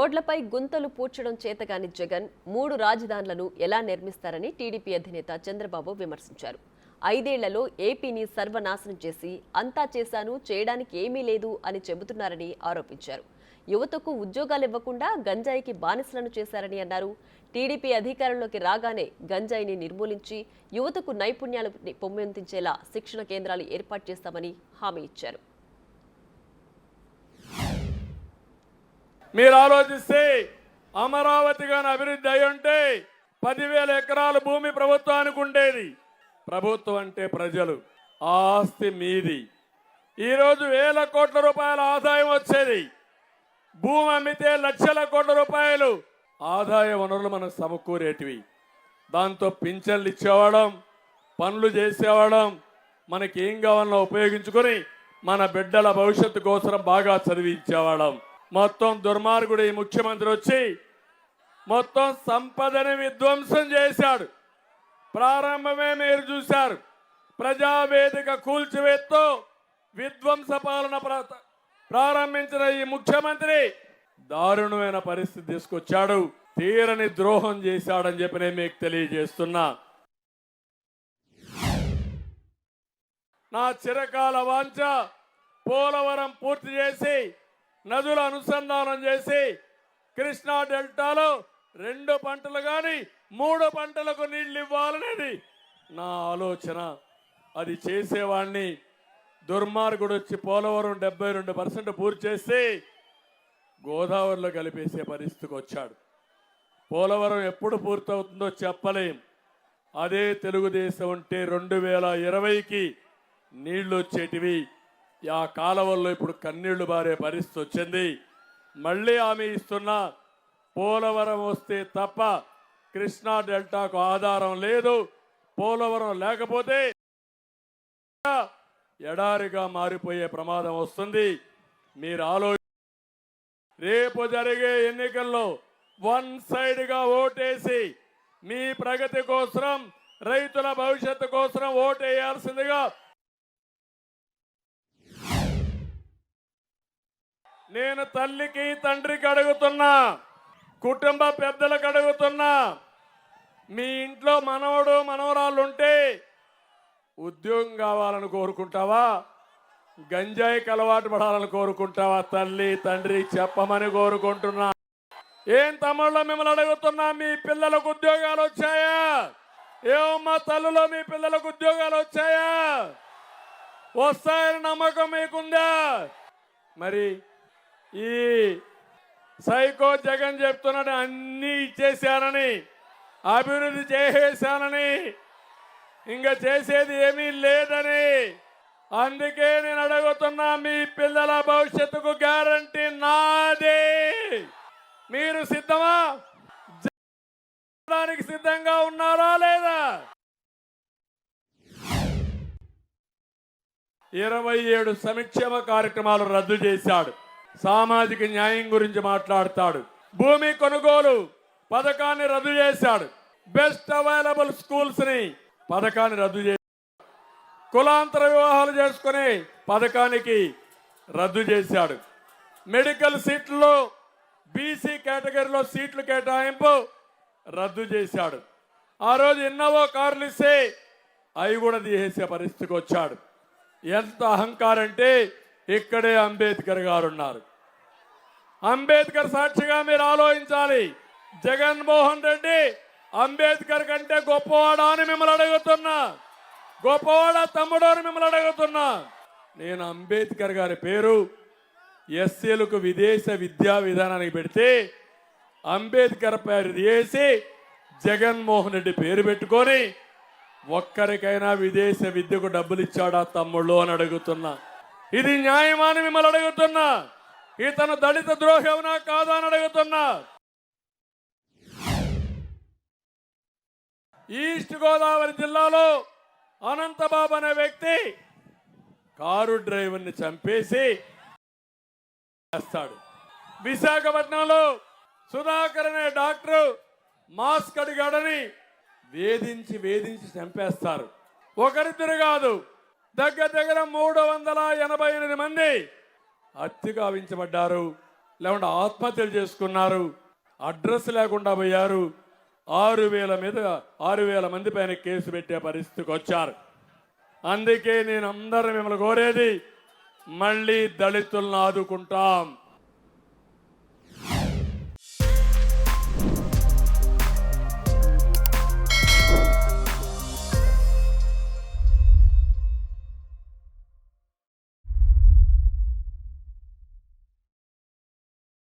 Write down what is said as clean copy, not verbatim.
రోడ్లపై గుంతలు పూడ్చడం చేతగాని జగన్ 3 రాజధానులను ఎలా నిర్మిస్తారని టీడీపీ అధినేత చంద్రబాబు విమర్శించారు. 5 ఏళ్లలో ఏపీని సర్వనాశనం చేసి అంతా చేశాను, చేయడానికి ఏమీ లేదు అని చెబుతున్నారని ఆరోపించారు. యువతకు ఉద్యోగాలు ఇవ్వకుండా గంజాయికి బానిసలను చేశారని అన్నారు. టీడీపీ అధికారంలోకి రాగానే గంజాయిని నిర్మూలించి యువతకు నైపుణ్యాలు పెంపొందించేలా శిక్షణ కేంద్రాలు ఏర్పాటు చేస్తామని హామీ ఇచ్చారు. మీరు ఆలోచిస్తే అమరావతి గాని అభివృద్ధి అయి ఉంటే 10,000 ఎకరాల భూమి ప్రభుత్వానికి ఉండేది. ప్రభుత్వం అంటే ప్రజలు, ఆస్తి మీది. ఈరోజు వేల కోట్ల రూపాయల ఆదాయం వచ్చేది. భూమి అమ్మితే లక్షల కోట్ల రూపాయలు ఆదాయ వనరులు మనకు సమకూరేటివి. దాంతో పింఛన్లు ఇచ్చేవాళ్ళం, పనులు చేసేవాళ్ళం, మనకి ఏం కావాలన్నా ఉపయోగించుకొని మన బిడ్డల భవిష్యత్తు కోసం బాగా చదివించేవాళ్ళం. మొత్తం దుర్మార్గుడు ఈ ముఖ్యమంత్రి వచ్చి మొత్తం సంపదని విధ్వంసం చేశాడు. ప్రారంభమే మీరు చూశారు. ప్రజావేదిక కూల్చివేత్తో విధ్వంస పాలన ప్రారంభించిన ఈ ముఖ్యమంత్రి దారుణమైన పరిస్థితి తీసుకొచ్చాడు. తీరని ద్రోహం చేశాడని చెప్పి నేను మీకు తెలియజేస్తున్నా. నా చిరకాల వాంఛ పోలవరం పూర్తి చేసి నదుల అనుసంధానం చేసి కృష్ణా డెల్టాలో 2 పంటలు కానీ 3 పంటలకు నీళ్లు ఇవ్వాలనేది నా ఆలోచన. అది చేసేవాడిని. దుర్మార్గుడు వచ్చి పోలవరం 72% పూర్తి చేసి గోదావరిలో కలిపేసే పరిస్థితికి వచ్చాడు. పోలవరం ఎప్పుడు పూర్తవుతుందో చెప్పలేం. అదే తెలుగుదేశం ఉంటే 2020కి నీళ్లు వచ్చేటివి. ఆ కాలవల్లో ఇప్పుడు కన్నీళ్లు బారే పరిస్థితి వచ్చింది. మళ్ళీ హామీ ఇస్తున్నా, పోలవరం వస్తే తప్ప కృష్ణా డెల్టాకు ఆధారం లేదు. పోలవరం లేకపోతే ఎడారిగా మారిపోయే ప్రమాదం వస్తుంది. మీరు రేపు జరిగే ఎన్నికల్లో 1 సైడ్గా ఓటేసి మీ ప్రగతి కోసం, రైతుల భవిష్యత్తు కోసం ఓటేయాల్సిందిగా నేను తల్లికి తండ్రికి అడుగుతున్నా, కుటుంబ పెద్దలకు అడుగుతున్నా. మీ ఇంట్లో మనవడు మనవరాళ్ళు ఉంటే ఉద్యోగం కావాలని కోరుకుంటావా, గంజాయికి అలవాటు పడాలని కోరుకుంటావా? తల్లి తండ్రి చెప్పమని కోరుకుంటున్నా. ఏం తమ్ముళ్ళు మిమ్మల్ని అడుగుతున్నా, మీ పిల్లలకు ఉద్యోగాలు వచ్చాయా? ఏమమ్మా తల్లులో మీ పిల్లలకు ఉద్యోగాలు వచ్చాయా? వస్తాయని నమ్మకం మీకుందా? మరి ఈ సైకో జగన్ చెప్తున్నాడు అన్నీ ఇచ్చేశానని, అభివృద్ధి చేసేశానని, ఇంకా చేసేది ఏమీ లేదని. అందుకే నేను అడుగుతున్నా, మీ పిల్లల భవిష్యత్తుకు గ్యారంటీ నాదే. మీరు సిద్ధమా? జరగడానికి సిద్ధంగా ఉన్నారా లేదా? 27 సంక్షేమ కార్యక్రమాలు రద్దు చేశాడు. సామాజిక న్యాయం గురించి మాట్లాడతాడు. భూమి కొనుగోలు పథకాన్ని రద్దు చేశాడు. బెస్ట్ అవైలబుల్ స్కూల్స్ ని పథకాన్ని రద్దు చేశాడు. కులాంతర వివాహాలు చేసుకునే పథకానికి రద్దు చేశాడు. మెడికల్ సీట్లలో బీసీ కేటగిరీలో సీట్లు కేటాయింపు రద్దు చేశాడు. ఆ రోజు ఎన్నవో కార్లు ఇస్తే అవి కూడా తీసేసే పరిస్థితికి వచ్చాడు. ఎంత అహంకారం అంటే ఇక్కడే అంబేద్కర్ గారు ఉన్నారు. అంబేద్కర్ సాక్షిగా మీరు ఆలోచించాలి. జగన్మోహన్ రెడ్డి అంబేద్కర్ కంటే గొప్పవాడా అని మిమ్మల్ని అడుగుతున్నా. గొప్పవాడా తమ్ముడు అని మిమ్మల్ని అడుగుతున్నా. నేను అంబేద్కర్ గారి పేరు ఎస్సీలకు విదేశ విద్యా విధానానికి పెడితే అంబేద్కర్ పేరు తీసి జగన్మోహన్ రెడ్డి పేరు పెట్టుకొని ఒక్కరికైనా విదేశ విద్యకు డబ్బులు ఇచ్చాడా తమ్ముళ్ళు అని అడుగుతున్నా. ఇది న్యాయమా అని మిమ్మల్ని అడుగుతున్నా. ఇతను దళిత ద్రోహేనా కాదా అని అడుగుతున్నా. ఈస్ట్ గోదావరి జిల్లాలో అనంతబాబు అనే వ్యక్తి కారు డ్రైవర్ని చంపేసి చేస్తాడు. విశాఖపట్నంలో సుధాకర్ అనే డాక్టర్ మాస్క్ అడిగాడని వేధించి చంపేస్తారు. ఒకరిద్దరు కాదు, దగ్గర 388 మంది హత్య గావించబడ్డారు. లేకుంటే ఆత్మహత్యలు చేసుకున్నారు, అడ్రస్ లేకుండా పోయారు. 6,000 మంది పైన కేసు పెట్టే పరిస్థితికి వచ్చారు. అందుకే నేను అందరూ మిమ్మల్ని కోరేది, మళ్ళీ దళితులను ఆదుకుంటాం.